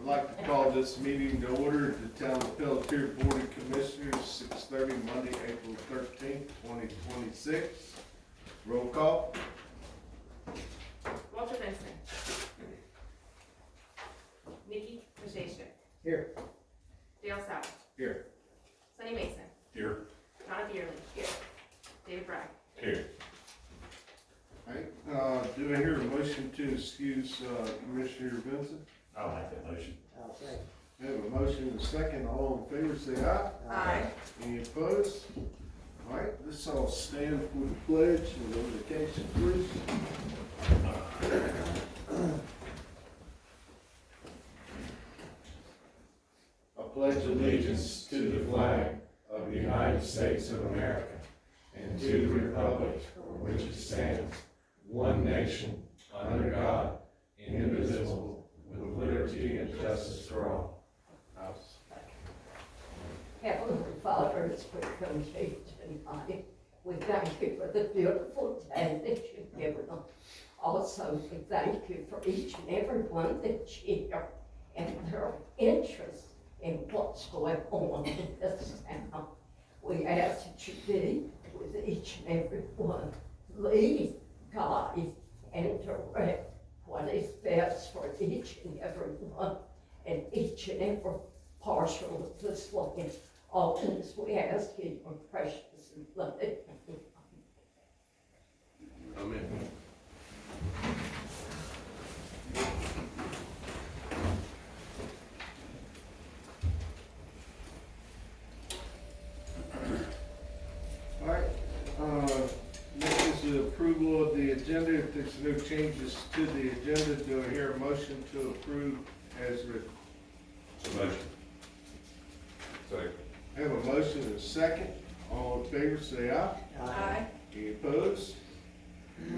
I'd like to call this meeting to order at the Town of Pelletier Board of Commissioners, 6:30, Monday, April 13th, 2026. Roll call. Walter Benson. Nikki Pashasha. Here. Dale South. Here. Sonny Mason. Here. Donna Dearly. Here. David Bragg. Here. All right, do I hear a motion to excuse Commissioner Benson? I'll make that motion. I have a motion and a second. All in favor, say aye. Aye. Any opposed? All right, let's all stand for the pledge and invocation, please. I pledge allegiance to the flag of the United States of America and to the republic for which it stands, one nation, under God, indivisible, with liberty and justice for all. Heavenly Father, as we come to you tonight, we thank you for the beautiful day that you've given us. Also, we thank you for each and every one that's here and their interest in what's going on in this town. We ask that you be with each and every one. Lead, guide, and direct what is best for each and every one and each and every parcel of this land. All this we ask in your precious and loving name. Amen. All right, next is the approval of the agenda. If there's no changes to the agenda, do I hear a motion to approve as written? Motion. Second. I have a motion and a second. All in favor, say aye. Aye. Any opposed?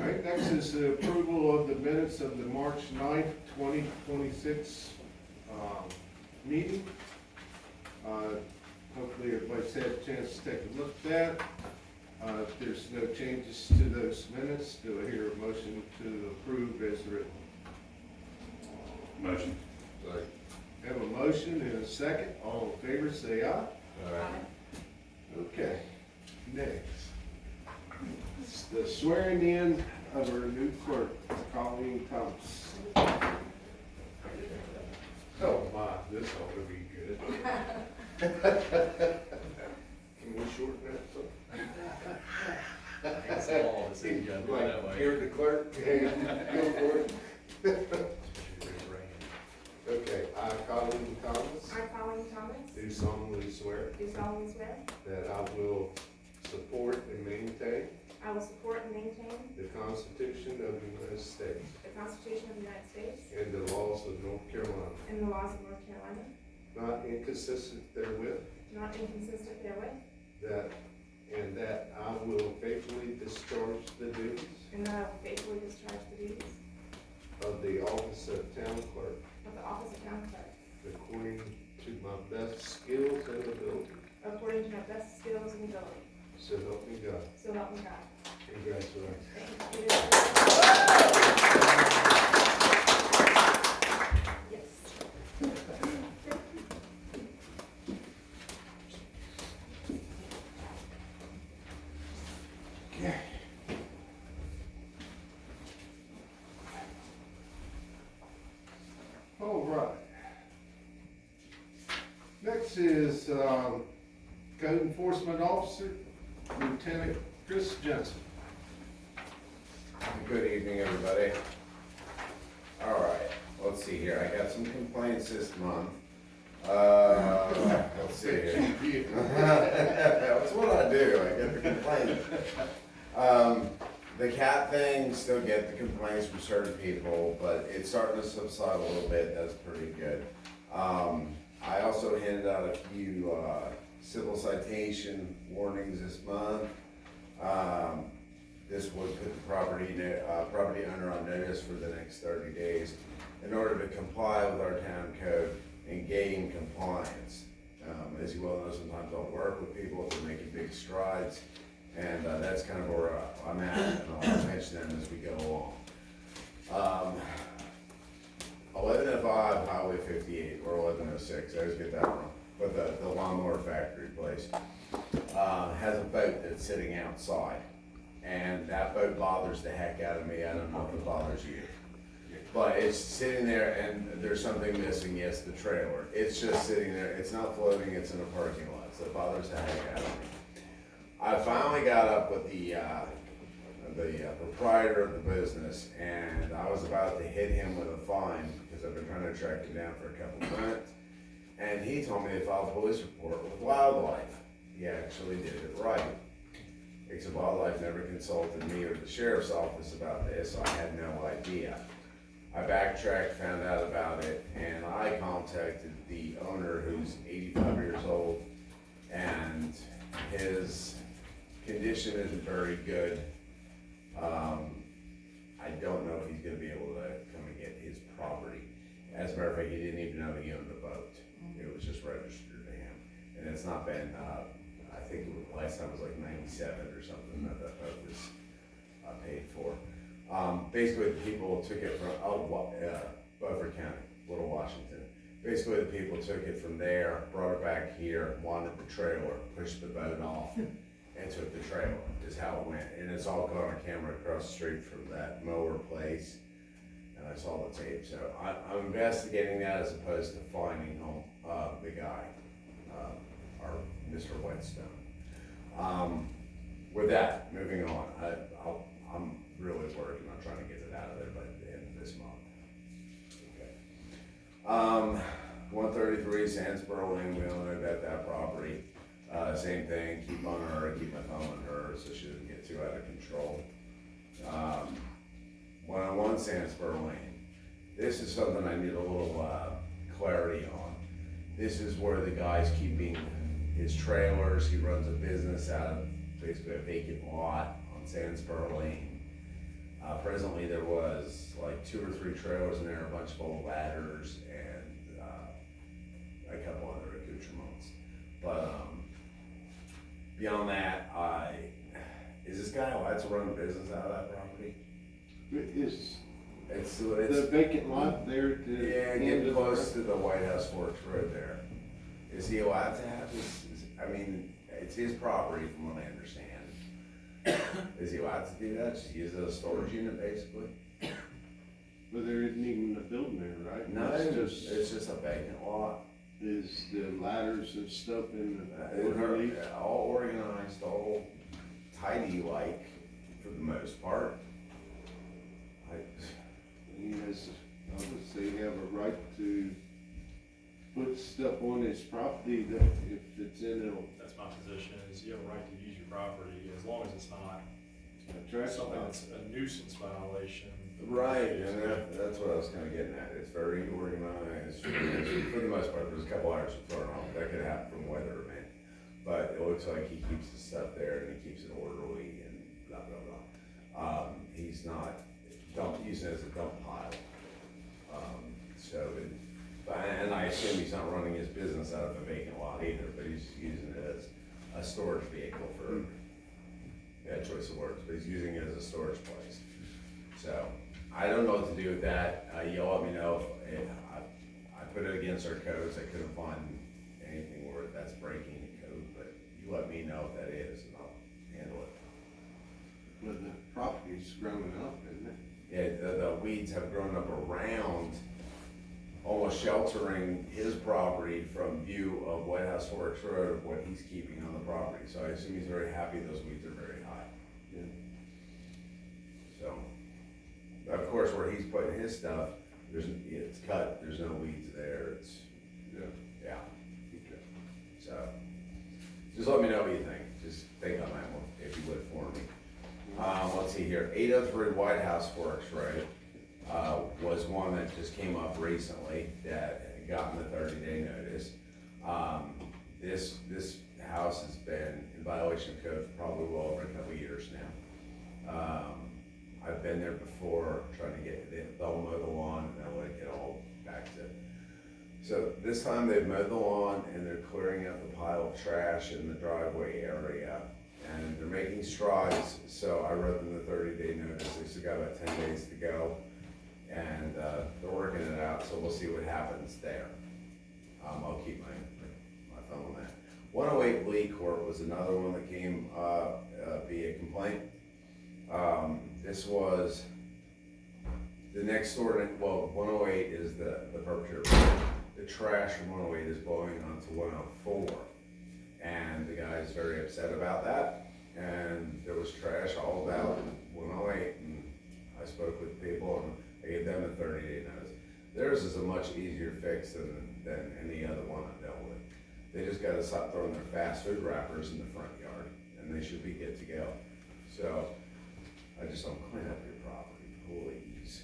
All right, next is the approval of the minutes of the March 9th, 2026 meeting. Hopefully everybody's had a chance to take a look at that. If there's no changes to those minutes, do I hear a motion to approve as written? Motion. Second. I have a motion and a second. All in favor, say aye. Aye. Okay, next. It's the swearing in of our new clerk, Colleen Thomas. Oh my, this ought to be good. Can we shorten that some? It's all the same, yeah, Like, that way. here the clerk, yeah, go for it. Okay, I, Colleen Thomas, I, Colleen Thomas, do solemnly swear do solemnly swear that I will support and maintain I will support and maintain the Constitution of the United States the Constitution of the United States and the laws of North Carolina, and the laws of North Carolina, not inconsistent therewith, not inconsistent therewith, and that I will faithfully discharge the duties and that I will faithfully discharge the duties of the office of town clerk of the office of town clerk according to my best skills and ability. according to my best skills and ability. So help me God. So help me God. Congratulations. Thank you. Yes. Okay. All right. Next is Code Enforcement Officer, Lieutenant Chris Jensen. Good evening, everybody. All right, let's see here. I got some complaints this month. Let's see here. That's what I do. I get the complaints. The cat thing, still get the complaints from certain people, but it's starting to subside a little bit. That's pretty good. I also handed out a few civil citation warnings this month. This would put the property owner on notice for the next 30 days in order to comply with our town code and gain compliance. As you well know, sometimes I'll work with people if they're making big strides, and that's kind of where I'm at, and I'll mention them as we go along. 1105 Highway 58, or 1106, I always get that wrong. But the lawnmower factory place, has a boat that's sitting outside. And that boat bothers the heck out of me, I don't know if it bothers you. But it's sitting there and there's something missing, yes, the trailer. It's just sitting there, it's not floating, it's in a parking lot, so it bothers the heck out of me. I finally got up with the proprietor of the business, and I was about to hit him with a fine, because I've been trying to track him down for a couple of minutes. And he told me to file a police report with wildlife. He actually did it right. Except wildlife never consulted me or the sheriff's office about this, so I had no idea. I backtracked, found out about it, and I contacted the owner, who's 85 years old, and his condition isn't very good. I don't know if he's gonna be able to come and get his property. As a matter of fact, he didn't even know he owned a boat. It was just registered to him. And it's not been, I think last time was like 97 or something that boat was paid for. Basically, the people took it from, Beaufort County, Little Washington. Basically, the people took it from there, brought it back here, wanted the trailer, pushed the boat off, and took the trailer, is how it went. And it's all caught on camera across the street from that mower place. And I saw the tape, so I'm investigating that as opposed to finding the guy, or Mr. Whetstone. With that, moving on, I'm really working on trying to get it out of there by the end of this month. Okay. 133 Sandsboro Lane, we all know about that property. Same thing, keep on her, keep my thumb on her so she doesn't get too out of control. 101 Sandsboro Lane. This is something I need a little clarity on. This is where the guy's keeping his trailers. He runs a business out of basically a vacant lot on Sandsboro Lane. Presently there was like 2 or 3 trailers in there, a bunch of old ladders, and a couple other accoutrements. But beyond that, is this guy allowed to run a business out of that property? It's The vacant lot there at the yeah, end getting of close to the White House Forks Road there. Is he allowed to have his, I mean, it's his property from what I understand. Is he allowed to do that? Just use it as a storage unit, basically? But there isn't even a building there, right? No, it's just a vacant lot. Is the ladders and stuff in the orderly? All organized, all tidy like, for the most part. He has, obviously, have a right to put stuff on his property that if it's in That's my position, is you have a right to use your property as long as it's not a trash something spot. that's a nuisance violation. Right, and that's what I was kinda getting at, it's very organized, for the most part, there's a couple hours thrown off, that could happen from weather event. But it looks like he keeps the stuff there and he keeps it orderly and blah, blah, blah. He's not using it as a dump pile. And I assume he's not running his business out of a vacant lot either, but he's using it as a storage vehicle for, bad choice of words, but he's using it as a storage place. So, I don't know what to do with that, you'll let me know if I put it against our codes, I couldn't find anything where that's breaking the code, but you let me know if that is, and I'll handle it. But the property's growing up, isn't it? Yeah, the weeds have grown up around, almost sheltering his property from view of White House Forks Road, what he's keeping on the property. So I assume he's very happy those weeds are very high. Yeah. So, of course, where he's putting his stuff, it's cut, there's no weeds there, it's, yeah. Okay. So, just let me know what you think, just think on that one, if you would for me. Let's see here, 803 White House Forks Road, was one that just came up recently that had gotten the 30-day notice. This house has been in violation of code for probably well over a couple of years now. I've been there before trying to get, they'll mow the lawn and they'll let it get all back to. So this time they've mowed the lawn and they're clearing out the pile of trash in the driveway area. And they're making strides, so I wrote them the 30-day notice. They still got about 10 days to go. and, they're working it out, so we'll see what happens there. I'll keep my thumb on that. 108 Lee Court was another one that came, via complaint. This was the next door, well, 108 is the perpetrator. The trash from 108 is blowing onto 104. And the guy is very upset about that. And there was trash all about 108. And I spoke with people and I gave them a 30-day notice. Theirs is a much easier fix than any other one I've dealt with. They just gotta stop throwing their fast food wrappers in the front yard and they should be good to go. So I just don't clean up your property, please.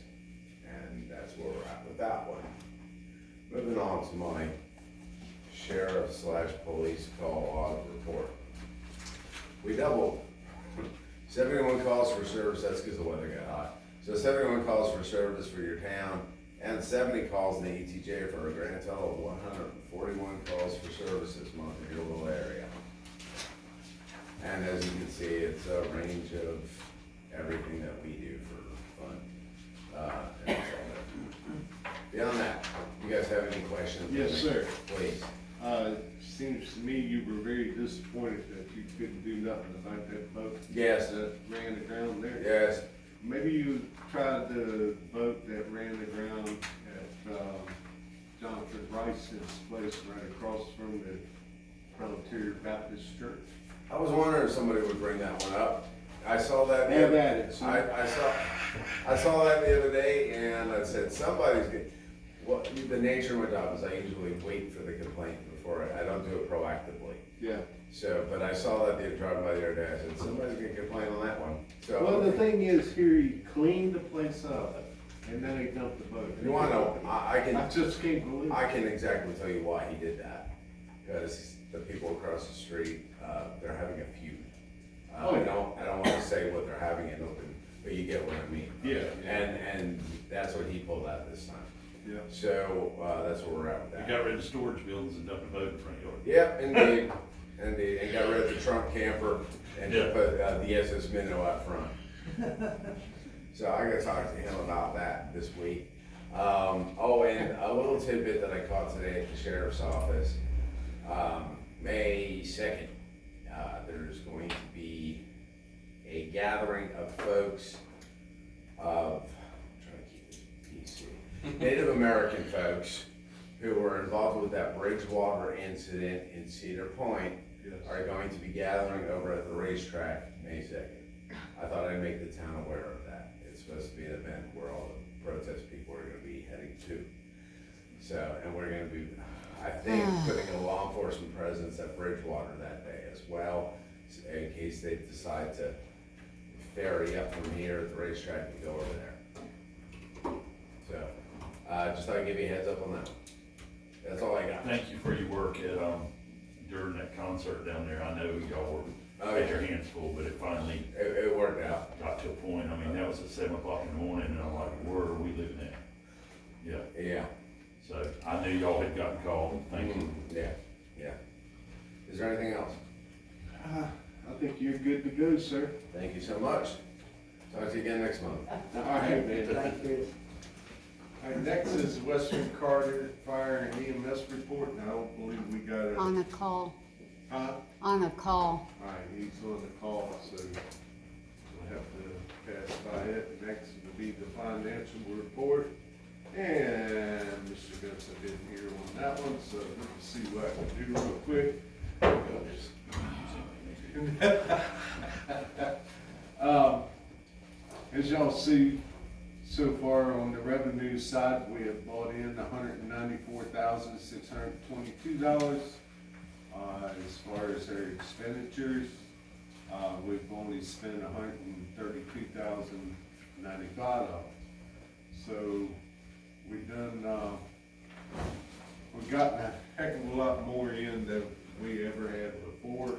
And that's where we're at with that one. Moving on to my sheriff/police call audit report. We doubled. 71 calls for service, that's because the weather got hot. So 71 calls for service for your town, and 70 calls in the ETJ for a grand total of 141 calls for service this month in your little area. And as you can see, it's a range of everything that we do for fun. And it's all that. Beyond that, you guys have any questions? Yes, sir. Please. Seems to me you were very disappointed that you couldn't do nothing about that boat. Yes. That ran aground there. Yes. Maybe you tried the boat that ran aground at, Jonathan Rice's place right across from the Frontier Baptist Church. I was wondering if somebody would bring that one up. I saw that. Have at it, sir. I saw that the other day and I said, somebody's good. Well, the nature of my job is I usually wait for the complaint before I don't do it proactively. Yeah. So, but I saw that they were driving by the other day. I said, somebody's gonna complain on that one. So. Well, the thing is, here he cleaned the place up and then he dumped the boat. You wanna know, I just can't believe it. I can exactly tell you why he did that. Because the people across the street, they're having a feud. Oh, yeah. I don't wanna say what they're having in open, but you get what I mean. Yeah. And that's what he pulled out this time. Yeah. So, that's where we're at with They that. got rid of storage buildings and dumped a boat in front yard. Yep, indeed, indeed, and got rid of the trunk camper and Yeah. put, the SS Minnow out front. So I gotta talk to him about that this week. Oh, and a little tidbit that I caught today at the sheriff's office. May 2nd, there's going to be a gathering of folks of, I'm trying to keep this PC, Native American folks who were involved with that Bridgewater incident in Cedar Point Yes. are going to be gathering over at the racetrack May 2nd. I thought I'd make the town aware of that. It's supposed to be an event where all the protest people are gonna be heading to. So, and we're gonna be, I think, putting a law enforcement presence at Bridgewater that day as well, in case they decide to ferry up from here at the racetrack and go over there. So, just thought I'd give you a heads up on that. That's all I got. Thank you for your work at, during that concert down there. I know y'all Oh, were, had yeah. your hands full, but it finally It worked out. got to a point. I mean, that was at 7 o'clock in the morning and I'm like, where are we living at? Yeah, Yeah. so I knew y'all had gotten called. Thank you. Yeah, yeah. Is there anything else? I think you're good to go, sir. Thank you so much. Talk to you again next month. All right, man. Thank you. All right, next is the Western Carter Fire and EMS report, and I don't believe we got a, On a call, huh? on a call. All right, he's on the call, so we'll have to pass by it. Next will be the financial report. And Mr. Benson didn't hear on that one, so let's see what I can do real quick. As y'all see, so far on the revenue side, we have brought in $194,622. As far as our expenditures, we've only spent $132,095. So we've done, we've gotten a heck of a lot more in than we ever had before.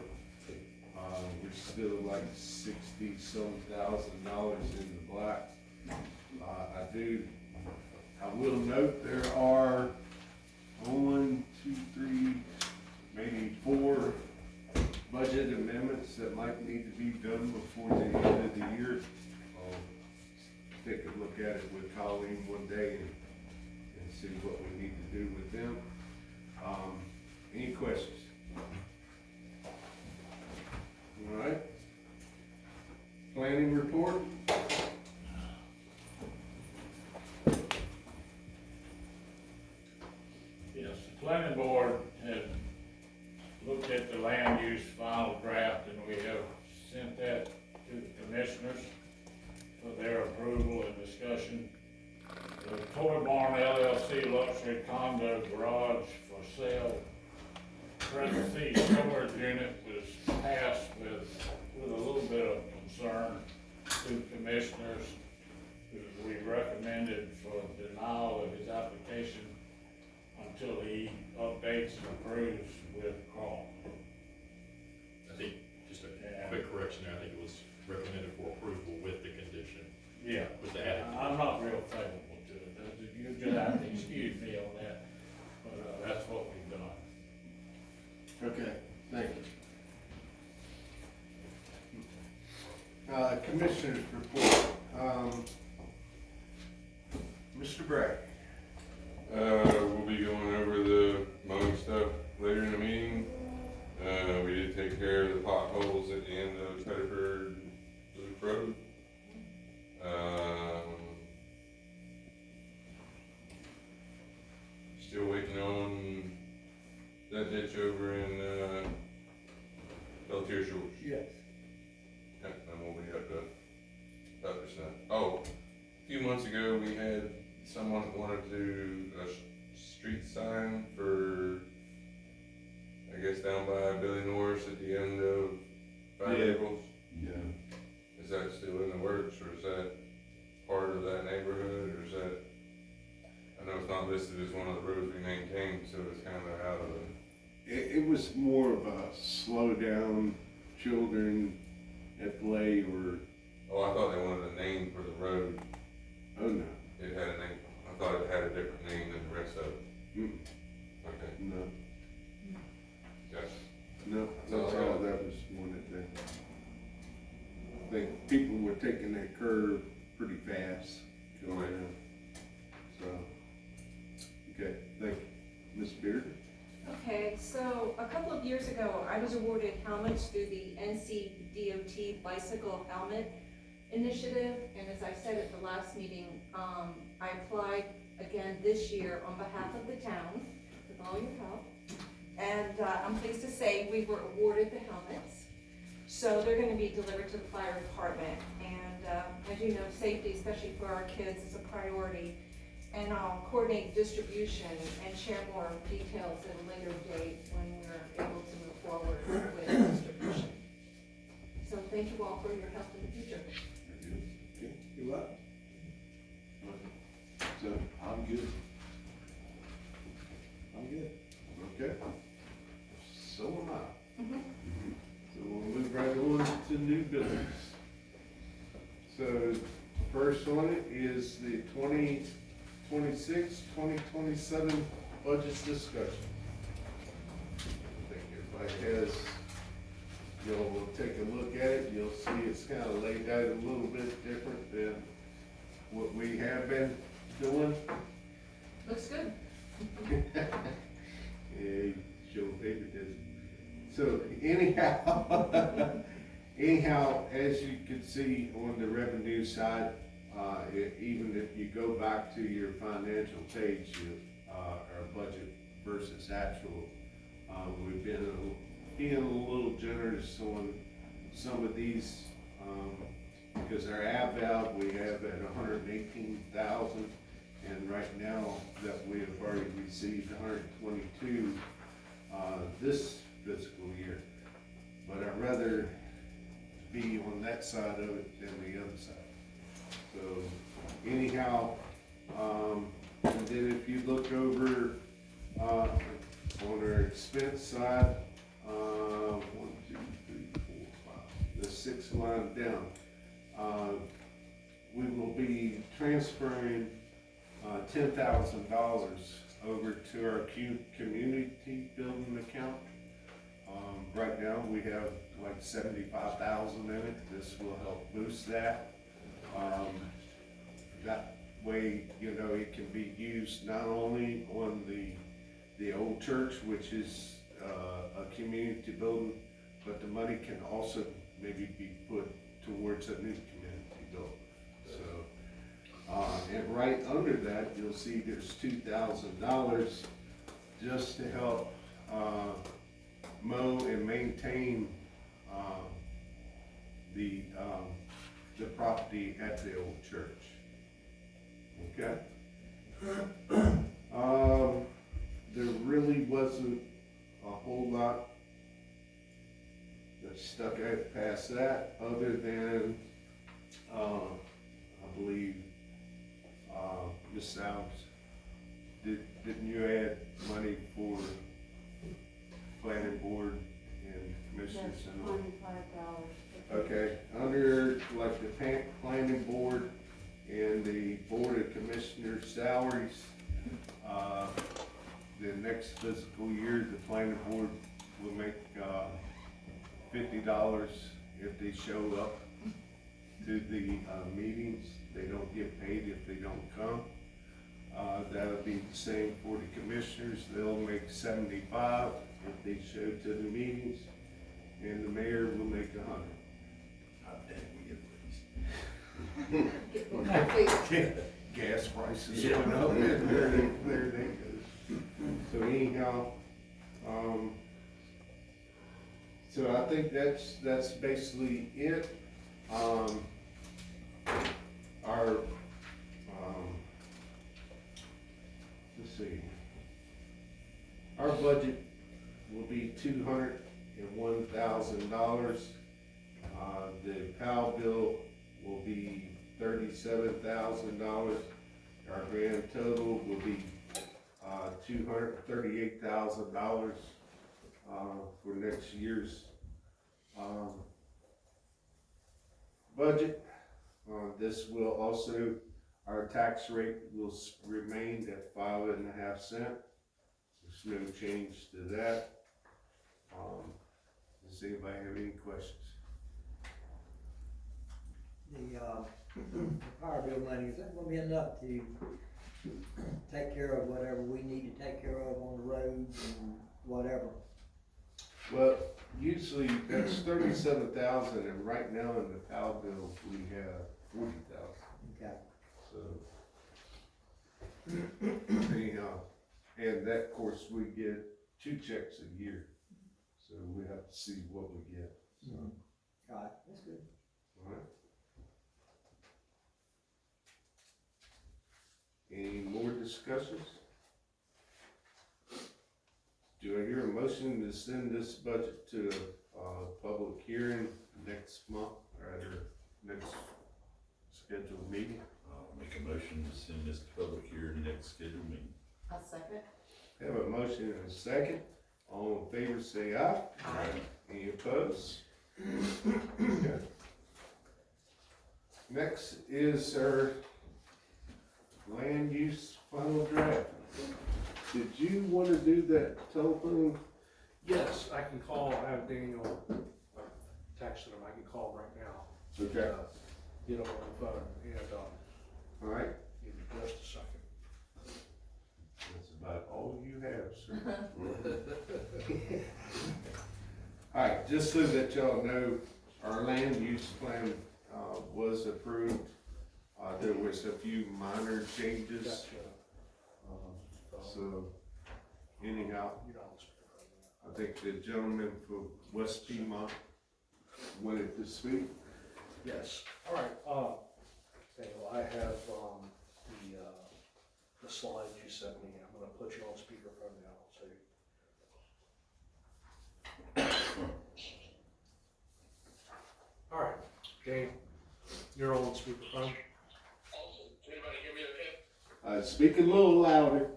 We're still like $60-some thousand in the black. I will note there are 1, 2, 3, maybe 4 budget amendments that might need to be done before the end of the year. I'll take a look at it with Colleen one day and see what we need to do with them. Any questions? All right. Planning report? Yes, the planning board had looked at the land use final draft, and we have sent that to the commissioners for their approval and discussion. The Toy Barn LLC luxury condo garage for sale, parentheses, storage unit was passed with a little bit of concern to commissioners, who we recommended for denial of his application until he updates and approves with Carl. I think, just a quick correction there, I think it was recommended for approval with the condition. Yeah, With the added. I'm not real favorable to it, you just have to excuse me on that, but, that's what we've done. Okay, thank you. Commissioners report. Mr. Bragg. We'll be going over the mowing stuff later in the meeting. We did take care of the potholes at the end of Pettiford Loop Road. Still waiting on that ditch over in, Beltier Shores. Yes. Yep, and we'll be up to 5%. Oh, a few months ago, we had someone that wanted to do a street sign for, I guess, down by Billy Norris at the end of Five Yeah. Naples. Yeah. Is that still in the works, or is that part of that neighborhood, or is that, I know it's not listed as one of the roads we maintain, so it's kind of out of the. It was more of a slow down, children at play, or, Oh, I thought they wanted a name for the road. oh no, It had a name, I thought it had a different name than the rest of it. mm, Okay, no, gotcha. no, that's all, that was one of the, I think people were taking that curve pretty fast going out. So, okay, thank you. Ms. Beard? Okay, so a couple of years ago, I was awarded helmets through the NCDOT Bicycle Helmet Initiative, and as I said at the last meeting, I applied again this year on behalf of the town, with all your help. And I'm pleased to say we were awarded the helmets. So they're gonna be delivered to the fire department, and as you know, safety, especially for our kids, is a priority. And I'll coordinate distribution and share more details at a later date when we're able to move forward with distribution. So thank you all for your help in the future. Okay, you up? So, I'm good. I'm good. Okay. So am I. So we'll move right on to new business. So, first on it is the 2026-2027 budget discussion. I think everybody has, y'all will take a look at it, you'll see it's kind of laid out a little bit different than what we have been doing. Looks good. Yeah, show favoritism. So anyhow, as you can see on the revenue side, even if you go back to your financial page, our budget versus actual, we've been being a little generous on some of these, because our ad valve, we have at 118,000, and right now that we have already received 122, this fiscal year. But I'd rather be on that side of it than the other side. So anyhow, and then if you look over, on our expense side, 1, 2, 3, 4, 5, the sixth line down, we will be transferring, $10,000 over to our community building account. Right now, we have like 75,000 in it. This will help boost that. Got way, you know, it can be used not only on the old church, which is, a community building, but the money can also maybe be put towards a new community building, so. And right under that, you'll see there's $2,000 just to help, mow and maintain, the property at the old church. Okay? There really wasn't a whole lot that stuck out past that, other than, I believe, Ms. Sowers, didn't you add money for planning board and commissioners and all? $25. Okay, under like the planning board and the board of commissioners salaries, the next fiscal year, the planning board will make, $50 if they show up to the, meetings. They don't get paid if they don't come. That'll be the same for the commissioners. They'll make 75 if they show to the meetings, and the mayor will make 100. How dare we get raised? Gas prices went up, and there they go. So anyhow, so I think that's basically it. Our, let's see, our budget will be $201,000. The PAL bill will be $37,000. Our grand total will be $238,000 for next year's budget. This will also, our tax rate will remain at 5.5 cents. There's no change to that. Does anybody have any questions? The power bill money, is that gonna be enough to take care of whatever we need to take care of on the roads and whatever? Well, usually that's 37,000, and right now in the PAL bill, we have 40,000, Okay. so. Anyhow, and that, of course, we get 2 checks a year, so we have to see what we get, so. All right, that's good. All right. Any more discussions? Do I hear a motion to send this budget to a public hearing next month, or at our next scheduled meeting? I'll make a motion to send this to public hearing next scheduled meeting. A second. Have a motion and a second. All in favor say aye. Aye. Any opposed? Okay. Next is our land use final draft. Did you want to do that telephone? Yes, I can call, I have Daniel texted him, I can call right now. Okay. Get him on the phone, and, All right, give me just a second. that's about all you have, sir. All right, just so that y'all know, our land use plan, was approved. There was a few minor changes, Gotcha. so anyhow, You don't speak right now. I think the gentleman from West Piedmont wanted to speak. Yes, all right, okay, well, I have, the slides you sent me, I'm gonna put you on speakerphone now, so. All right, Jane, you're on speakerphone. Awesome. Can everybody hear me okay? Speak a little louder.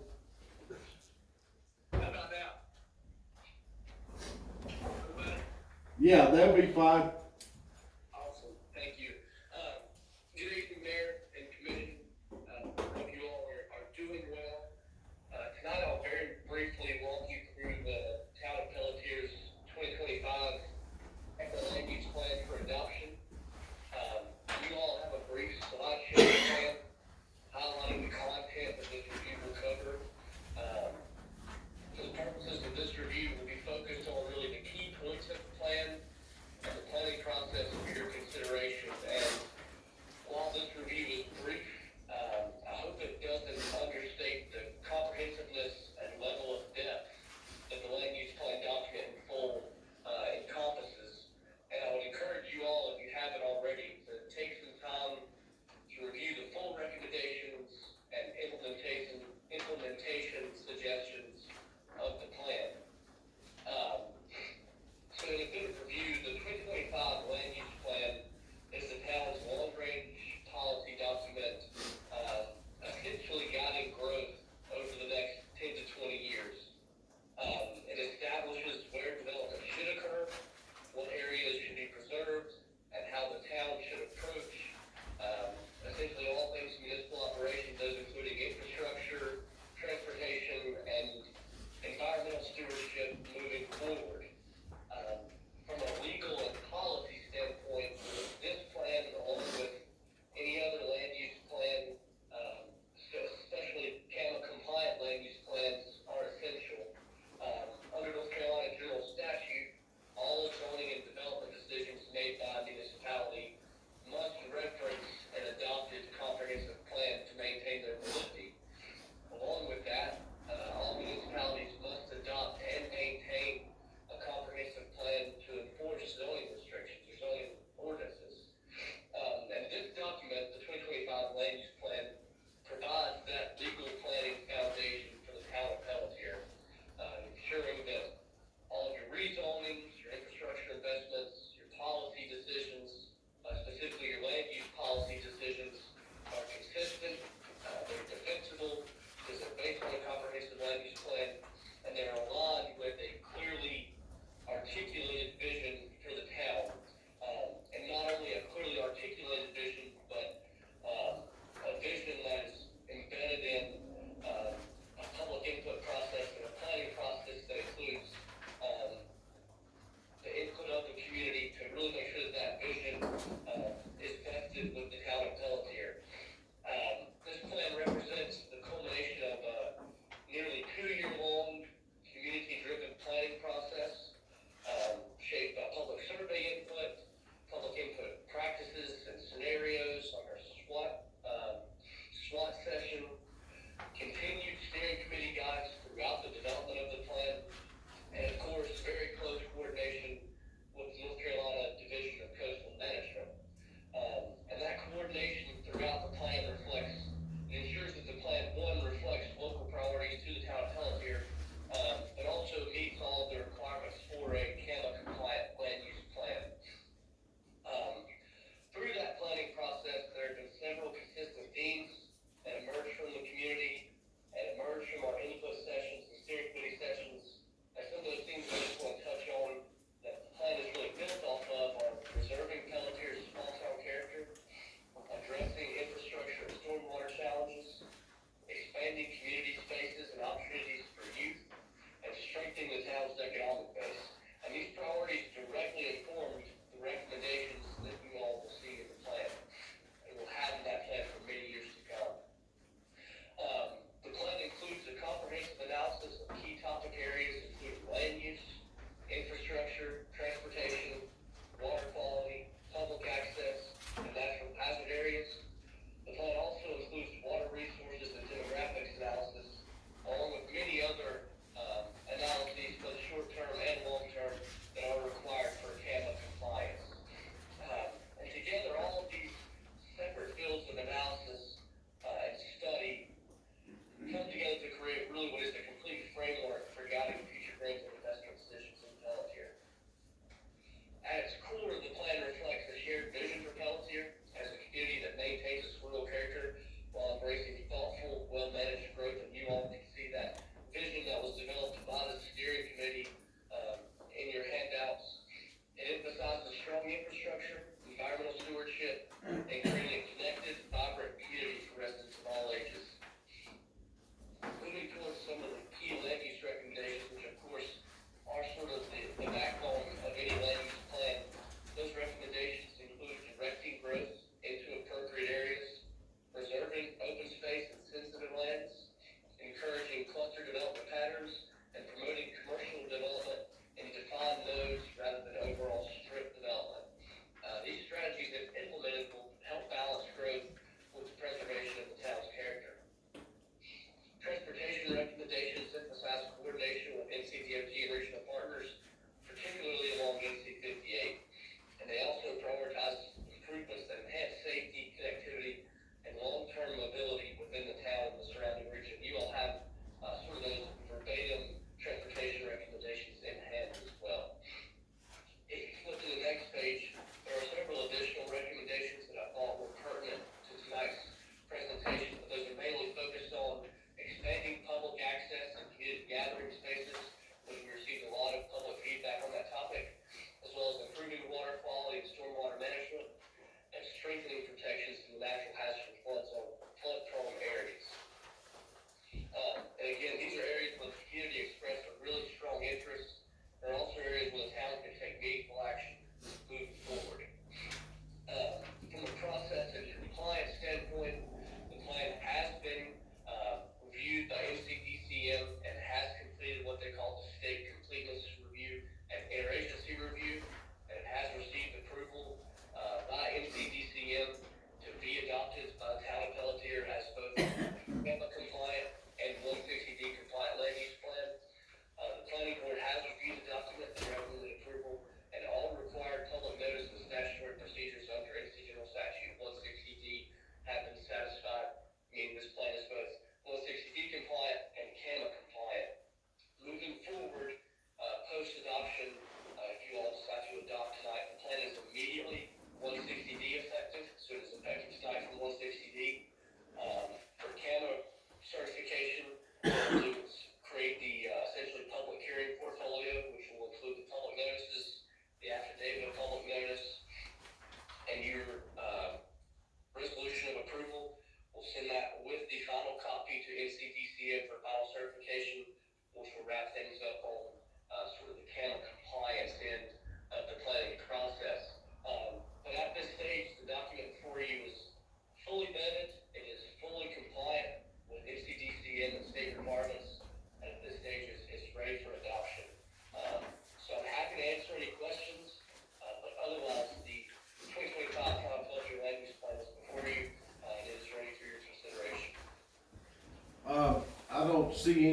How about now? Everybody? Yeah, that'll be fine. Awesome. Thank you. Good evening, Mayor and Committee. Hope you all are doing well. Tonight I'll very briefly walk you through the Town of Pelletier's 2025 land use plan for adoption. You all have a brief slideshow plan highlighting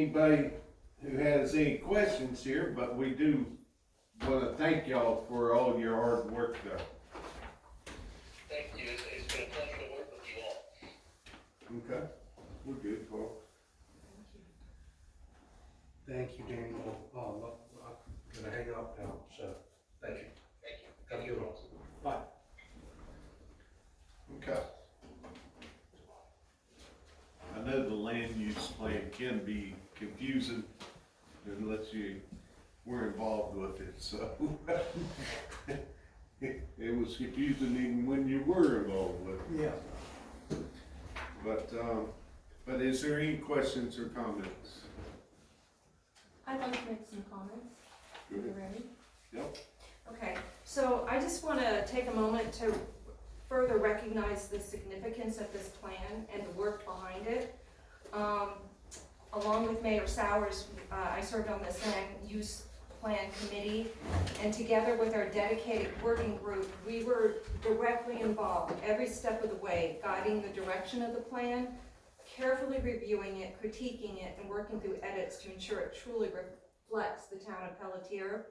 anybody who has any questions here, but we do wanna thank y'all for all your hard work there. Thank you. It's been a pleasure to work with you all. Okay, we're good, Carl. Thank you, Daniel. I'm gonna hang up now, so, thank you. Thank you. Have a good one. Bye. Okay. I know the land use plan can be confusing unless you were involved with it, so. It was confusing even when you were involved with it. Yeah. But is there any questions or comments? I'd like to make some comments. Are you ready? Yep. Okay, so I just want to take a moment to further recognize the significance of this plan and the work behind it. Along with Mayor Sowers, I served on this land use plan committee, and together with our dedicated working group, we were directly involved every step of the way, guiding the direction of the plan, carefully reviewing it, critiquing it, and working through edits to ensure it truly reflects the town of Pelletier.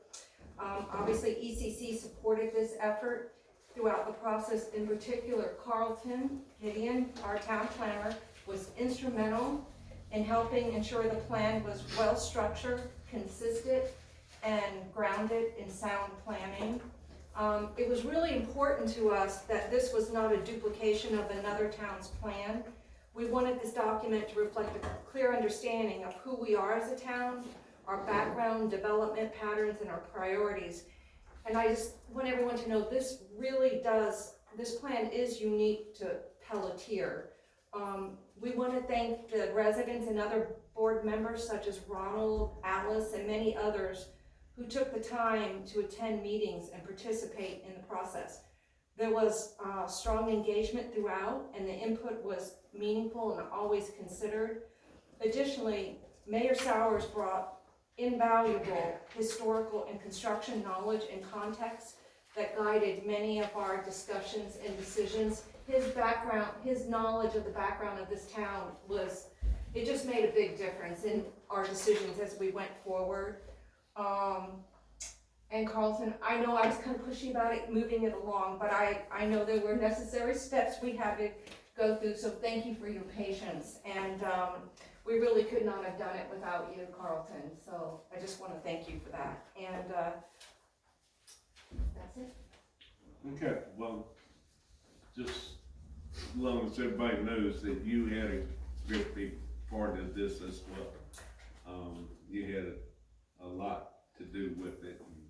Obviously, ECC supported this effort throughout the process. In particular, Carlton Gideon, our town planner, was instrumental in helping ensure the plan was well-structured, consistent, and grounded in sound planning. It was really important to us that this was not a duplication of another town's plan. We wanted this document to reflect a clear understanding of who we are as a town, our background, development patterns, and our priorities. And I just want everyone to know this plan is unique to Pelletier. We want to thank the residents and other board members such as Ronald, Alice, and many others who took the time to attend meetings and participate in the process. There was strong engagement throughout, and the input was meaningful and always considered. Additionally, Mayor Sowers brought invaluable historical and construction knowledge and context that guided many of our discussions and decisions. His background, his knowledge of the background of this town it just made a big difference in our decisions as we went forward. And Carlton, I know I was kind of pushy about it, moving it along, but I know there were necessary steps we had to go through, so thank you for your patience. And we really could not have done it without you, Carlton, so I just want to thank you for that. And that's it. Okay, well, just as long as everybody knows that you had a great big part of this as well. You had a lot to do with it, and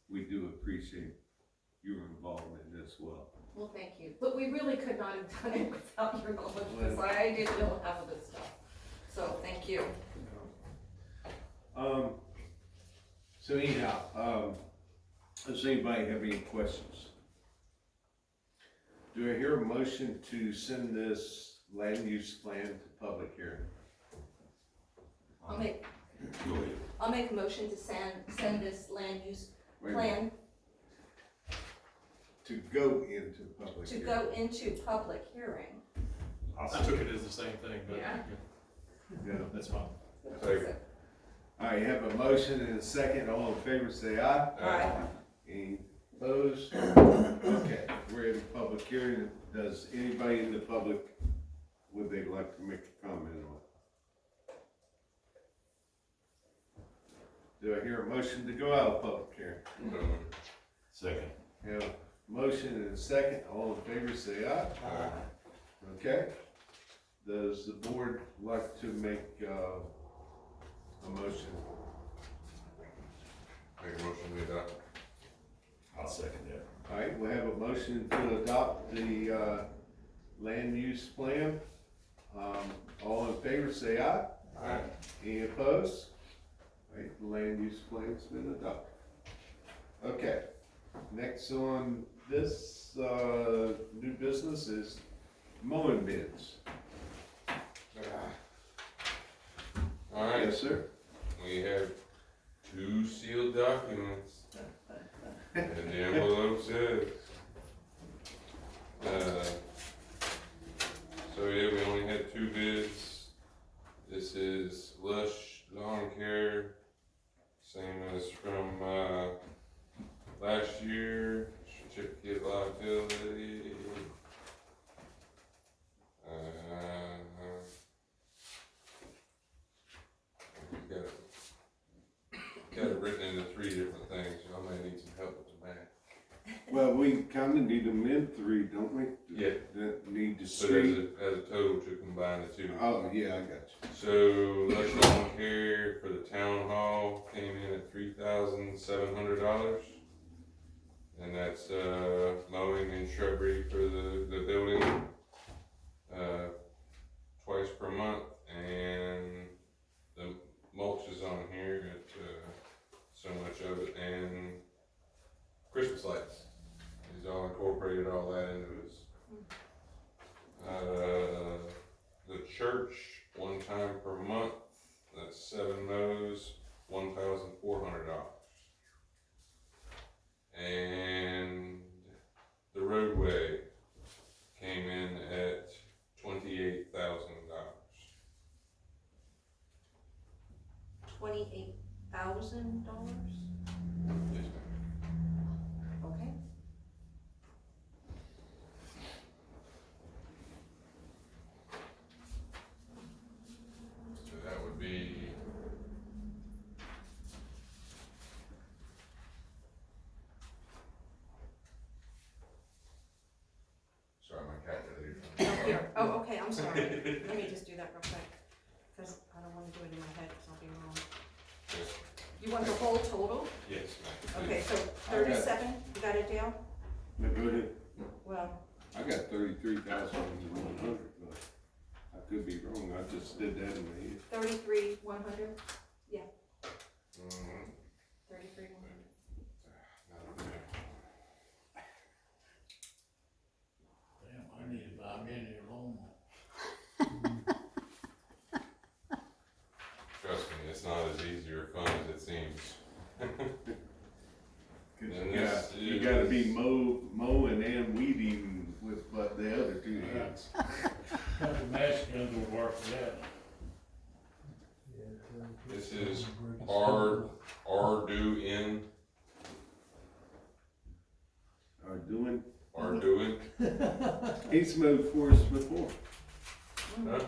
we do appreciate your involvement as well. Well, thank you. But we really could not have done it without your knowledge, because I didn't know half of this stuff. So, thank you. So anyhow, does anybody have any questions? Do I hear a motion to send this land use plan to public hearing? I'll make a motion to send this land use Wait a minute. plan To go into public to hearing. go into public hearing. I took it as the same thing, but Yeah. Yeah. that's fine. Second. All right, have a motion and a second. All in favor, say aye. Aye. Any opposed? Okay, we're in public hearing. Does anybody in the public, would they like to make a comment on it? Do I hear a motion to go out of public hearing? Second. Have a motion and a second. All in favor, say aye. Okay. Does the board like to make a motion? Make a motion to adopt. I'll second that. All right, we have a motion to adopt the land use plan. All in favor, say aye. Aye. Any opposed? All right, the land use plan's been adopted. Okay, next on this new business is mowing bids. Alright, Yes, sir. we have 2 sealed documents. And the envelope says. So yeah, we only had 2 bids. This is Lush Same as from, last year, certificate liability. Got it written into 3 different things, y'all may need some help with the math. Well, we kinda need them in 3, don't we? Yeah. That need to So street. as a total to combine the 2. Oh, yeah, I got you. So, electric lawn care for the town hall came in at $3,700. And that's, mowing and shrubbery for the building, twice per month, and the mulch is on here at, so much of it, and Christmas lights. He's all incorporated all that into his. The church, 1 time per month, that's 7 mows, $1,400. And the roadway came in at $28,000. $28,000? Yes, ma'am. Okay. So that would be. Sorry, my calculator. Oh, here. Oh, okay, I'm sorry. Let me just do that real quick, because I don't want to do it in my head, because I'll be wrong. You want the whole total? Yes, ma'am. Okay, so 37, you got it down? Now, go ahead. Well, I got 33,100, but I could be wrong. I just did that in my head. 33,100? Yeah, Mhm. 33,100. Damn, I need to buy me a new lawnmower. Trust me, it's not as easy or fun as it seems. And You this gotta is- be mowing and weeding with but the other 2 hands. The Mexicans will work for that. This is Arduin, Are doing, Arduin, he's mowed for us before. huh?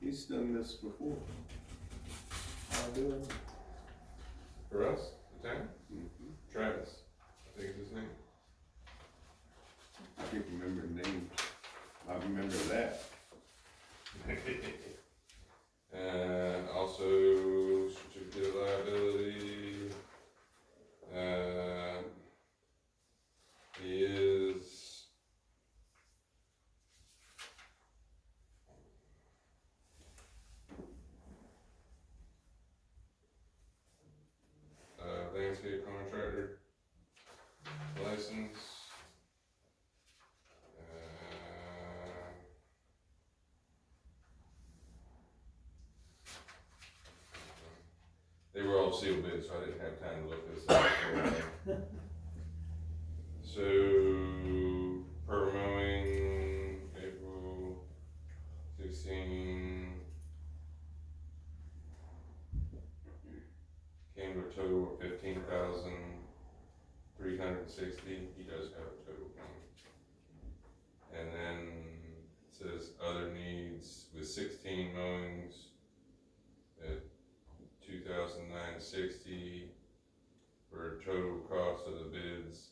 He's done this before. I'll do it. For us, the town? Mhm. Travis, I think is his name. I can't remember the names. I remember that. And also certificate of liability. He is. Landscape contractor license. They were all sealed bids, so I didn't have time to look this up. So, per mowing, April 16, came to a total of 15,360. He does have a total coming. And then it says other needs with 16 mowings at 2,960 for a total cost of the bids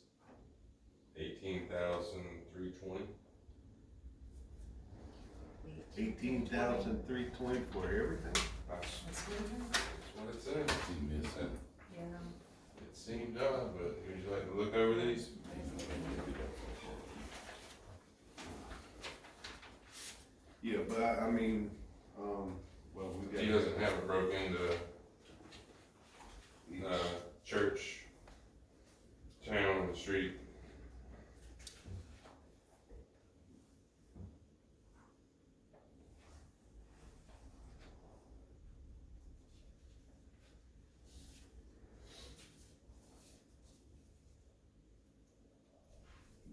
18,320. 18,320 for everything. That's what it says. Yeah. It seemed odd, but would you like to look over these? Yeah, but I mean, well, we got. He doesn't have it broke into church, town, and street.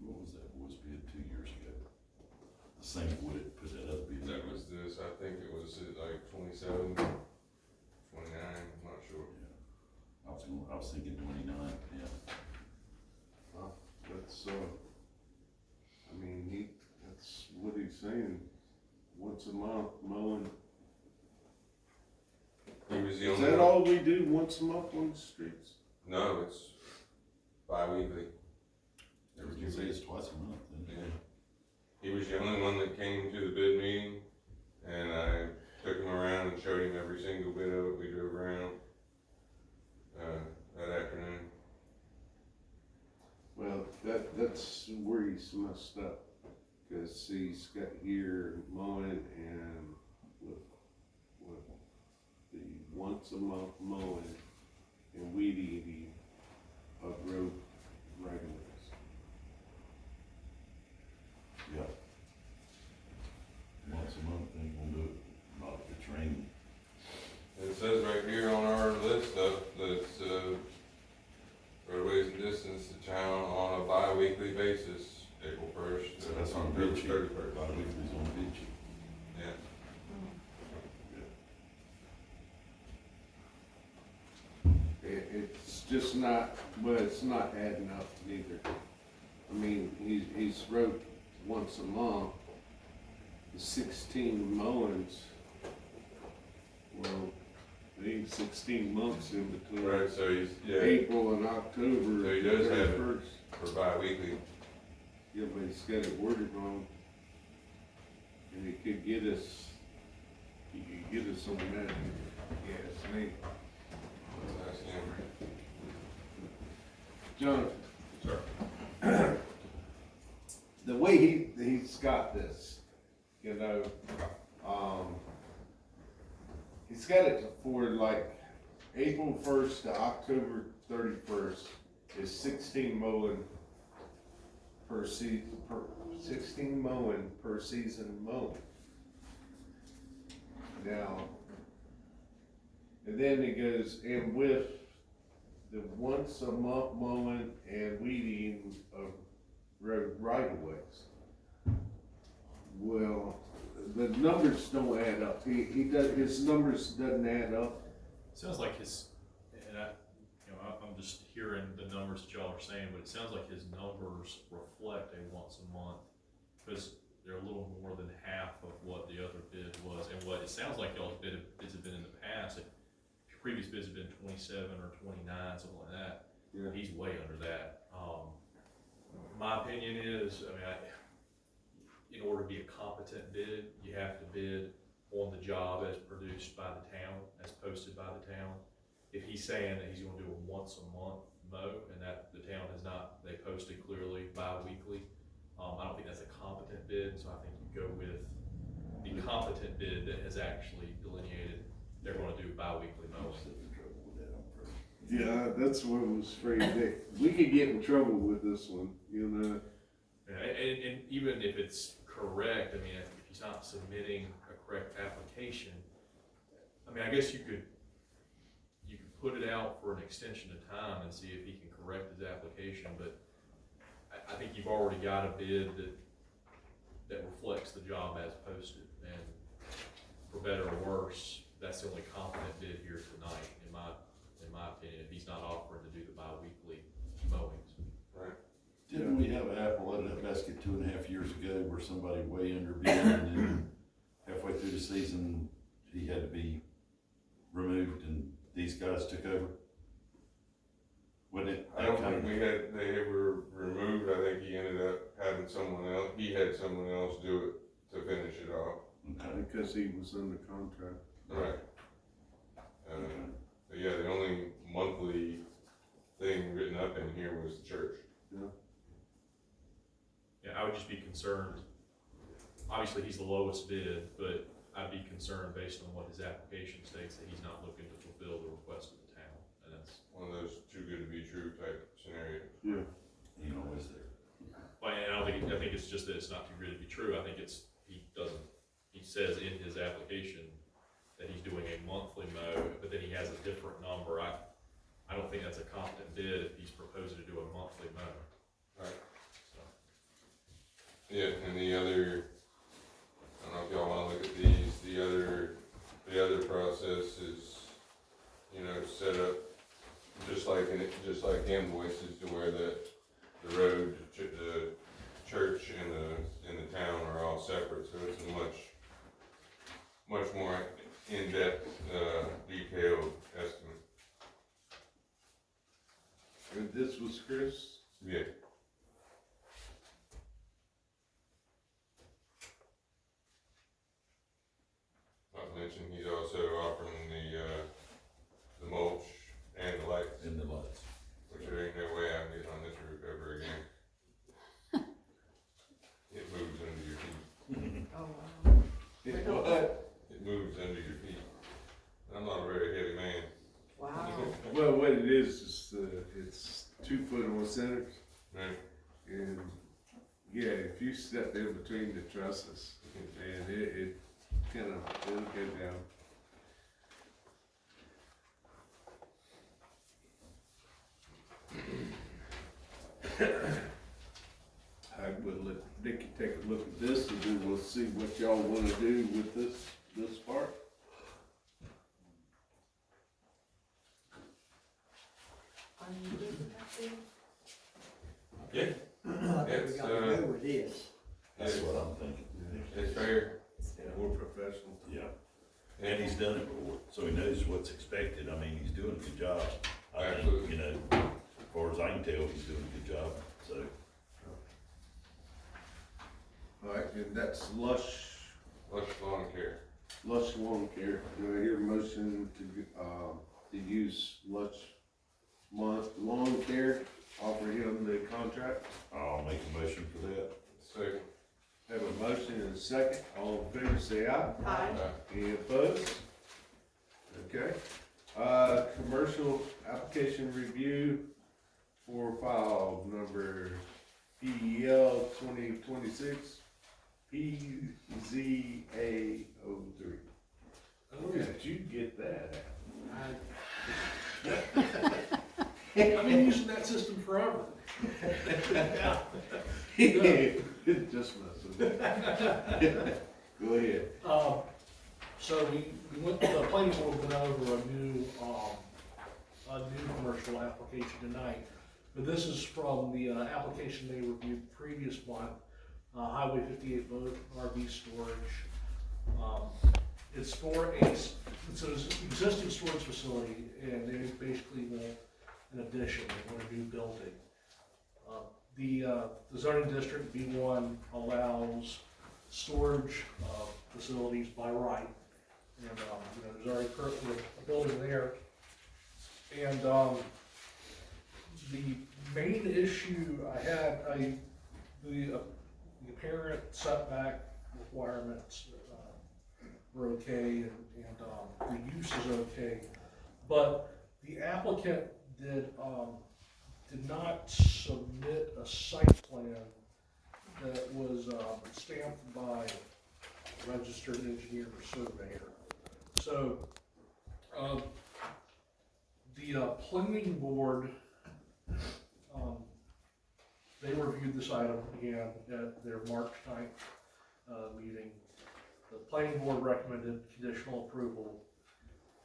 What was that was bid 2 years ago? The same wood, put that up bid. That was this, I think. I was thinking 29, yeah. That's, I mean, that's what he's saying, once a month mowing. He was the Is only that one. all we do, once a month on the streets? No, it's bi-weekly. There was gonna say it's twice a month, then. Yeah. He was the only one that came to the bid meeting, and I took him around and showed him every single bit of it. We drove around, that afternoon. Well, that's where he's messed up, cause he's got here mowing and with the once a month mowing and weed eating of road right of ways. Yeah. Once a month, they gonna do it, not if it's raining. It says right here on our list that's, roadways and distance to town on a bi-weekly basis, April 1st. So that's on bid sheet, 31st. bi-weekly's on bid sheet. Yeah. It's just not, well, it's not adding up neither. I mean, he's wrote once a month, 16 mowings. Well, there ain't 16 months in between. Right, so he's, yeah, April and October. So he does have it. 31st. for bi-weekly. Yeah, but he's got it worded wrong. And he could get us on that, yes, me. That's him. Jonathan, Sir. the way he's got this, you know, he's got it for like April 1st to October 31st is 16 mowing per season, 16 mowing per season mowing. Now, and then it goes, and with the once a month mowing and weeding of road right of ways. Well, the numbers don't add up. He does, his numbers doesn't add up. Sounds like his, and I'm just hearing the numbers that y'all are saying, but it sounds like his numbers reflect a once a month, because they're a little more than half of what the other bid was, and what it sounds like y'all's bids have been in the past. If your previous bids have been 27 or 29, something like that, Yeah. he's way under that. My opinion is, in order to be a competent bid, you have to bid on the job as produced by the town, as posted by the town. If he's saying that he's gonna do a once a month mow, and that the town has not, they posted clearly bi-weekly, I don't think that's a competent bid, so I think you go with the competent bid that has actually delineated they're gonna do bi-weekly mowing. Yeah, that's what I was afraid that we could get in trouble with this one, you know. Yeah, and even if it's correct, if he's not submitting a correct application, I guess you could put it out for an extension of time and see if he can correct his application, but I think you've already got a bid that reflects the job as posted, and for better or worse, that's the only competent bid here tonight, in my opinion, if he's not offering to do the bi-weekly mowings. Right. Didn't we have an apple out of that basket 2.5 years ago where somebody way underbid, and then halfway through the season, he had to be removed and these guys took over? Wasn't it? I don't think they ever removed. I think he ended up having he had someone else do it to finish it off. Okay. Because he was under contract. Right. But yeah, the only monthly thing written up in here was the church. Yeah, I would just be concerned, obviously he's the lowest bid, but I'd be concerned based on what his application states that he's not looking to fulfill the request of the town, and that's. One of those too good to be true type scenarios. Yeah. You know, is there? But I think it's just that it's not too good to be true. I think he says in his application that he's doing a monthly mow, but then he has a different number. I don't think that's a competent bid if he's proposing to do a monthly mow. Right. So. Yeah, and the other, I don't know if y'all wanna look at these, the other process is, set up just like just like invoices to where the road, the church and the town are all separate, so it's a much more in-depth, detailed estimate. And this was Chris? Yeah. Not to mention, he's also offering the mulch and the lights, In the lights. which there ain't no way I'm getting on this roof ever again. It moves under your feet. Oh, wow. It what? It moves under your feet. I'm not a very heavy man. Wow. Well, what it is it's 2 foot on centers, Right. and yeah, if you step in between the trusses, and it kind of, it'll go down. I would let Dickie take a look at this, and then we'll see what y'all wanna do with this part. Are you good with that, Dave? Yeah. I think we got to go with this. That's what I'm thinking. It's fair. More professional. Yeah. And he's done it before, so he knows what's expected. I mean, he's doing a good job. I think, Absolutely. you know, as far as I can tell, he's doing a good job, so. Alright, and that's Lush Lawn care. Lawn Care. Do I hear a motion to use Lush Lawn Care, offer him the contract? I'll make a motion for that. Second. Have a motion and a second, all in favor say aye. Aye. Any opposed? Okay. Commercial application review for file number PEL 2026 PZA03. Where did you get that I've been using that system forever. at? Just messing. Go ahead. So we went, the planning board went over a new commercial application tonight. But this is from the, application they reviewed previous month, Highway 58 boat RV storage. It's for it's an existing storage facility, and they basically want an addition, they want a new building. The zoning district B1 allows storage, facilities by right. And, there's already currently a building there. And, the main issue I had, the apparent setback requirements, were okay, and the use is okay. But the applicant did not submit a site plan that was, stamped by a registered engineer or surveyor. So, the planning board, they reviewed this item again at their March 9th meeting. The planning board recommended conditional approval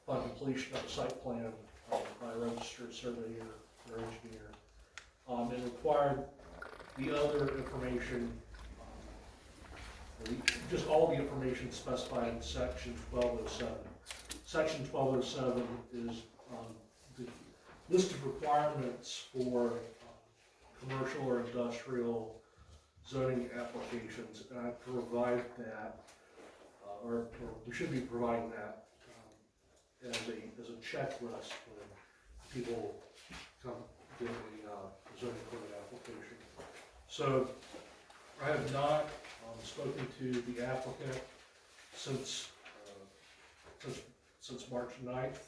upon completion of the site plan by a registered surveyor or engineer. It required the other information, just all the information specified in section 1207. Section 1207 is the list of requirements for commercial or industrial zoning applications, and I provide that, or we should be providing that as a checklist when people come get a zoning permit application. So I have not spoken to the applicant since March 9th.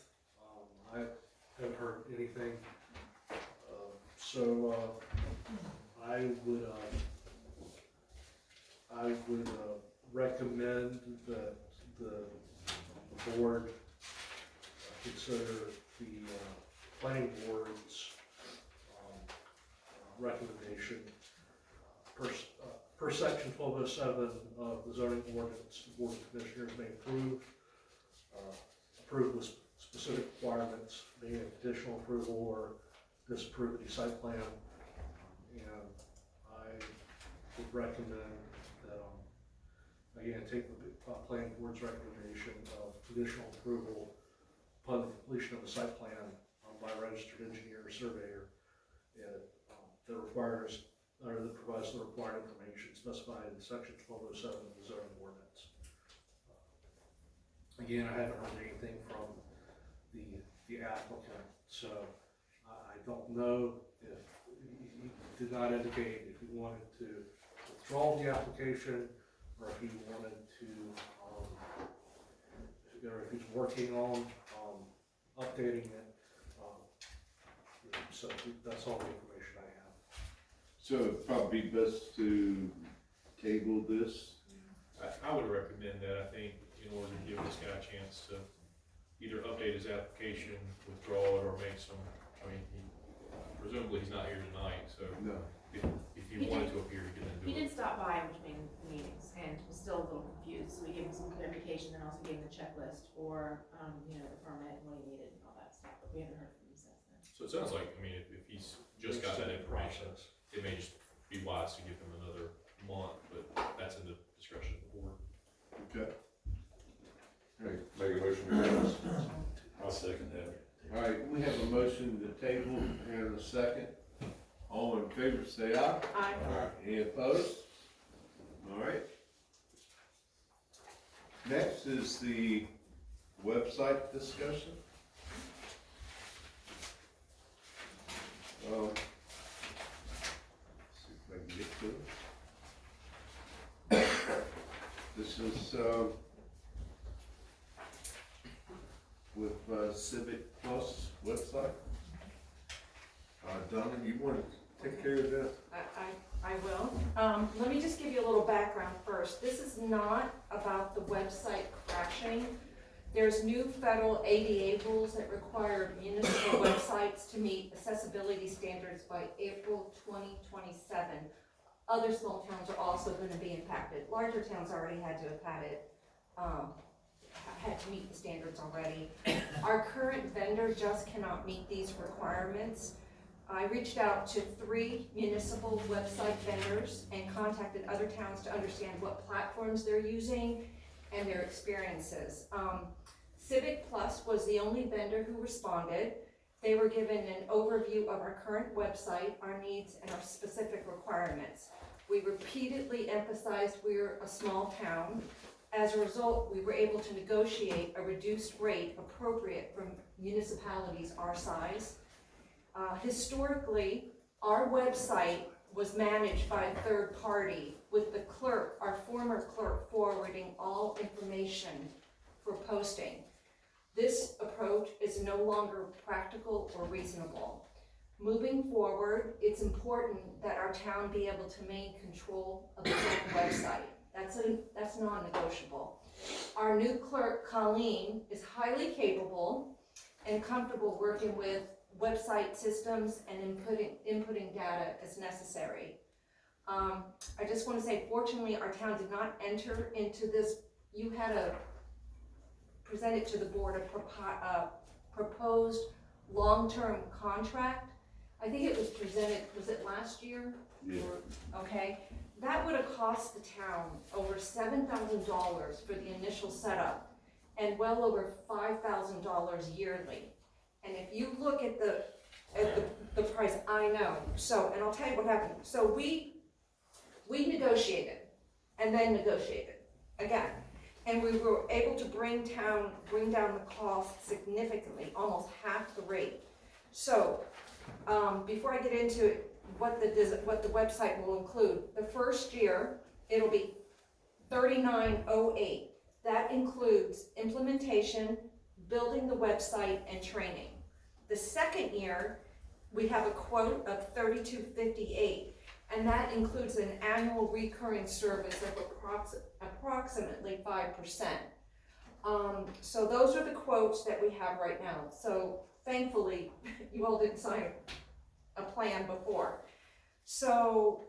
I haven't heard anything. So I would recommend that the board consider the planning board's recommendation per section 1207 of the zoning ordinance. The board of commissioners may approve with specific requirements, being a conditional approval or disapprove the site plan. And I would recommend that, again, take the planning board's recommendation of conditional approval upon the completion of the site plan by a registered engineer or surveyor that requires, or that provides the required information specified in section 1207 of the zoning ordinance. Again, I haven't heard anything from the applicant, so I don't know if he did not indicate if he wanted to withdraw the application or if he wanted to, or if he's working on updating it. So that's all the information I have. So it'd probably be best to table this. I would recommend that, I think, in order to give this guy a chance to either update his application, withdraw it, or make some, I mean, presumably he's not here tonight, so No. if he wanted to appear, he could then do He it. did stop by in between meetings and was still a little confused, so we gave him some clarification and also gave him the checklist for, the permit and what he needed and all that stuff, but we haven't heard from him since then. So it sounds like, I mean, if he's just got that information, it may just be wise to give him another month, but that's in the discretion of the board. Okay. All right. Make a motion to close. I'll second that. All right, we have a motion to table and a second. All in favor, say aye. Aye. Any opposed? All right. Next is the website discussion. Let's see if I can get to it. This is, with Civic Plus website. Donna, you want to take care of that? I will. Let me just give you a little background first. This is not about the website crashing. There's new federal ADA rules that require municipal websites to meet accessibility standards by April 2027. Other small towns are also going to be impacted. Larger towns already had to have had it, had to meet the standards already. Our current vendor just cannot meet these requirements. I reached out to 3 municipal website vendors and contacted other towns to understand what platforms they're using and their experiences. Civic Plus was the only vendor who responded. They were given an overview of our current website, our needs, and our specific requirements. We repeatedly emphasized we're a small town. As a result, we were able to negotiate a reduced rate appropriate for municipalities our size. Historically, our website was managed by a third party, with the clerk, our former clerk, forwarding all information for posting. This approach is no longer practical or reasonable. Moving forward, it's important that our town be able to maintain control of its own website. That's non-negotiable. Our new clerk, Colleen, is highly capable and comfortable working with website systems and inputting data as necessary. I just want to say, fortunately, our town did not enter into this. You had to present it to the board a proposed long-term contract. I think it was presented, was it last year? Yeah. Okay, that would have cost the town over $7,000 for the initial setup and well over $5,000 yearly. And if you look at the price, I know. So, and I'll tell you what happened. So we negotiated and then negotiated again. And we were able to bring down the cost significantly, almost half the rate. So, before I get into it, what the website will include, the first year, it'll be $39.08. That includes implementation, building the website, and training. The second year, we have a quote of $32.58, and that includes an annual recurring service of approximately 5%. So those are the quotes that we have right now. So thankfully, you all didn't sign a plan before. So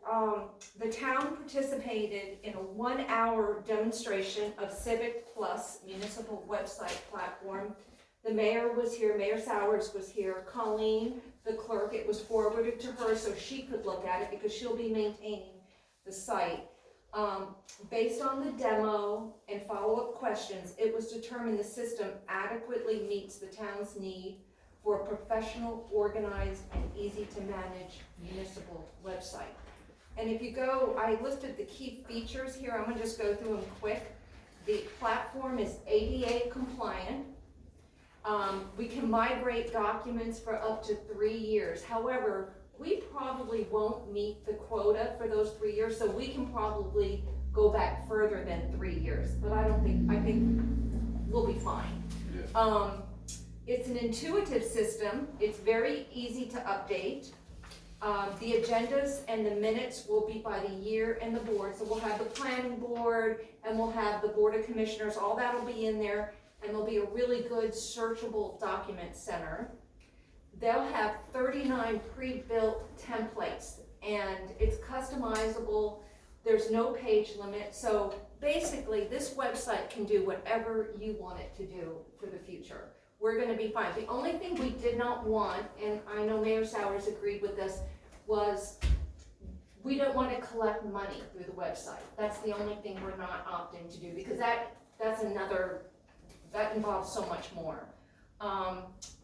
the town participated in a 1-hour demonstration of Civic Plus municipal website platform. The mayor was here, Mayor Sowers was here, Colleen the clerk. It was forwarded to her so she could look at it because she'll be maintaining the site. Based on the demo and follow-up questions, it was determined the system adequately meets the town's need for a professional, organized, and easy-to-manage municipal website. And if you go, I listed the key features here, I'm gonna just go through them quick. The platform is ADA compliant. We can migrate documents for up to 3 years. However, we probably won't meet the quota for those 3 years, so we can probably go back further than 3 years. But I think we'll be fine. Yeah. It's an intuitive system. It's very easy to update. The agendas and the minutes will be by the year and the board. So we'll have the planning board and we'll have the board of commissioners. All that will be in there, and there'll be a really good searchable document center. They'll have 39 pre-built templates, and it's customizable. There's no page limit. So basically, this website can do whatever you want it to do for the future. We're gonna be fine. The only thing we did not want, and I know Mayor Sowers agreed with this, was we don't want to collect money through the website. That's the only thing we're not opting to do, because that involves so much more.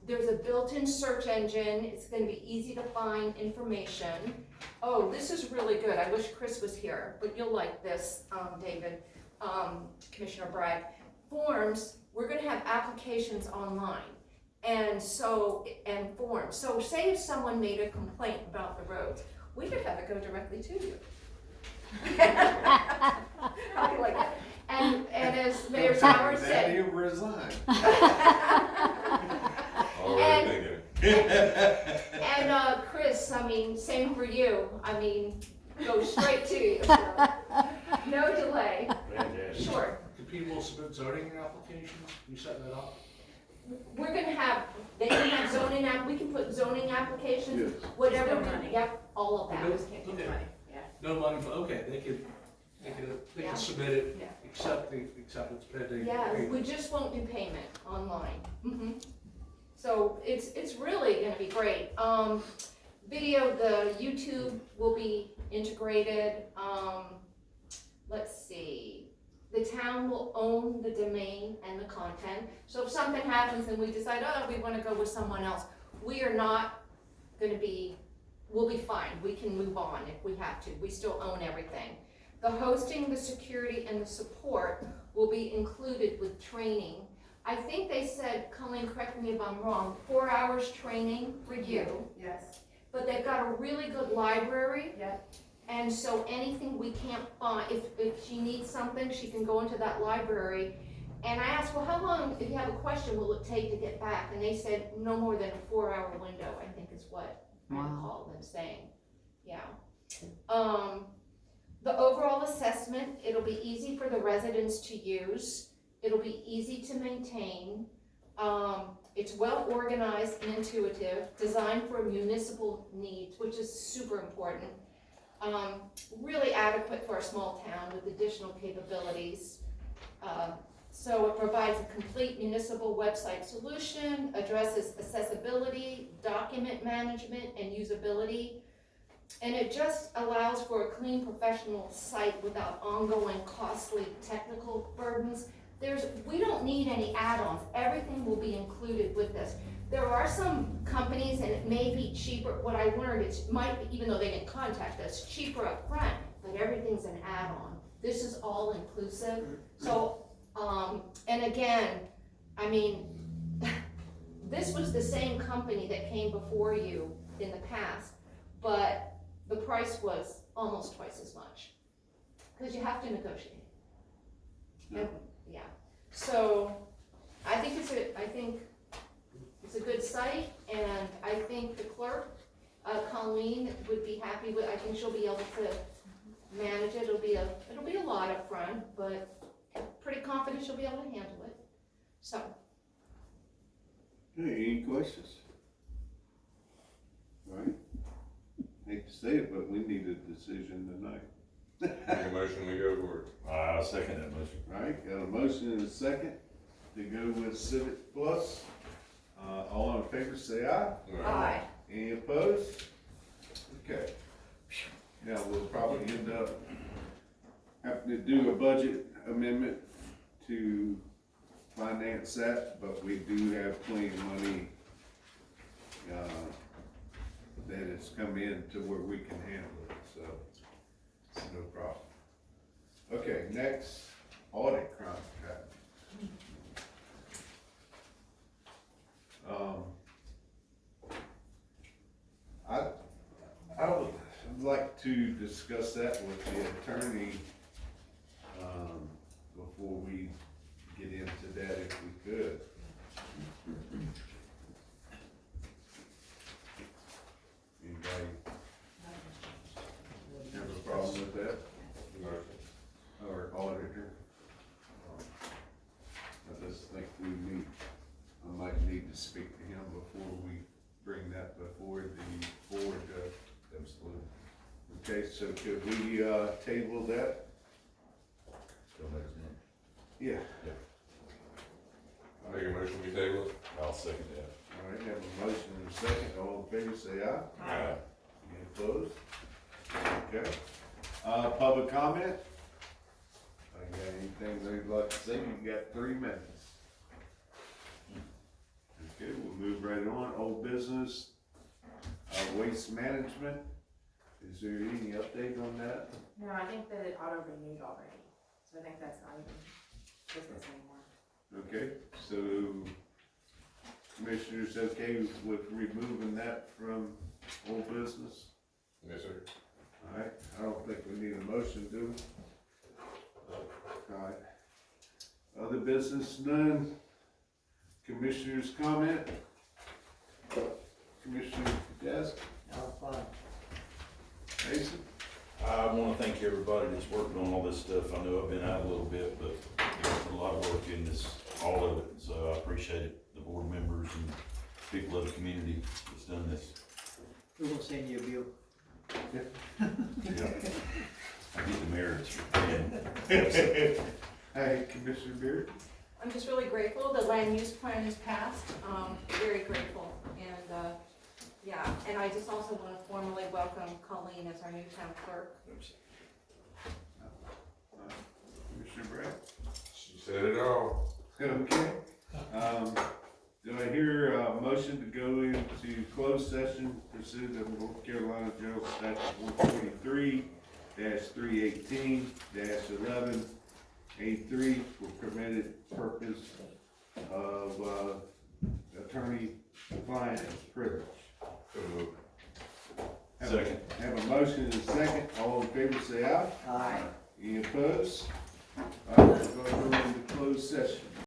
There's a built-in search engine. It's going to be easy to find information. Oh, this is really good. I wish Chris was here, but you'll like this, David, Commissioner Bragg. Forms, we're going to have applications online. And forms. So say if someone made a complaint about the roads, we could have it go directly to you. How do you like that? And as Mayor Sowers said. Daddy will resign. Already thinking. And Chris, I mean, same for you. I mean, go straight to you. No delay. Sure. Do people submit zoning applications? You setting that up? We're gonna have, they can have zoning we can put zoning applications, Yes. whatever, No money. yep, all of that. No- Can't do Okay. money, yeah. No money, but okay, they Yeah. can submit it, Yeah. accept the acceptance pending. Yeah, we just won't do payment online. So it's really gonna be great. Video, the YouTube will be integrated. Let's see. The town will own the domain and the content. So if something happens and we decide, oh, we wanna go with someone else, we are not gonna be, we'll be fine. We can move on if we have to. We still own everything. The hosting, the security, and the support will be included with training. I think they said, Colleen, correct me if I'm wrong, 4 hours training for you, Yes. but they've got a really good library. Yep. And so anything we can't find, if she needs something, she can go into that library. And I asked, well, how long, if you have a question, will it take to get back? And they said, no more than a 4-hour window, I think is what I recall them saying. Yeah. The overall assessment, it'll be easy for the residents to use. It'll be easy to maintain. It's well organized and intuitive, designed for municipal needs, which is super important. Really adequate for a small town with additional capabilities. So it provides a complete municipal website solution, addresses accessibility, document management, and usability. And it just allows for a clean, professional site without ongoing, costly technical burdens. We don't need any add-ons. Everything will be included with this. There are some companies, and it may be cheaper. What I learned, it might be, even though they didn't contact us, cheaper up front, but everything's an add-on. This is all inclusive. So, and again, I mean, this was the same company that came before you in the past, but the price was almost twice as much, because you have to negotiate. And, yeah, so I think it's a good site, and I think the clerk, Colleen, would be happy with. I think she'll be able to manage it. It'll be a lot up front, but pretty confident she'll be able to handle it. So. Hey, any questions? All right. Hate to say it, but we need a decision tonight. Make a motion, we go for it. I'll second that motion. All right, got a motion and a second to go with Civic Plus. All in favor, say aye. Aye. Any opposed? Okay. Now, we'll probably end up having to do a budget amendment to finance that, but we do have plenty of money, that has come in to where we can handle it, so, no problem. Okay, next, audit contract. I would like to discuss that with the attorney, before we get into that if we could. Anybody have a problem with that? Or auditor? I just think I might need to speak to him before we bring that before the board. Absolutely. Okay, so could we, table that? Till next month. Yeah. I make a motion, we table it. I'll second that. All right, have a motion and a second, all in favor say aye. Aye. Any opposed? Okay. Public comment? I got anything they'd like to say, you got 3 minutes. Okay, we'll move right on, old business, waste management. Is there any update on that? No, I think that it auto-renewed already, so I think that's not even business anymore. Okay, so commissioners okay with removing that from old business? Yes, sir. Alright, I don't think we need a motion, do we? Alright. Other business, none. Commissioners comment? Commissioner Desk, I'm fine. Mason? I wanna thank everybody that's working on all this stuff. I know I've been out a little bit, but there's a lot of work in this, all of it, so I appreciate it. The board members and people of the community that's done this. We're gonna send you a bill. Yeah. I get the merits for paying. Hey, Commissioner Beard? I'm just really grateful, the land use plan is passed, very grateful, and, yeah, and I just also want to formally welcome Colleen as our new town clerk. Commissioner Brad? She said it all. Okay. Do I hear a motion to go into closed session pursuant to North Carolina General Statute 143-318-11 A3 for permitted purpose of attorney-client privilege? So moved. Second. Have a motion and a second. All in favor say aye. Aye. Any opposed? All right, we're going to go into closed session.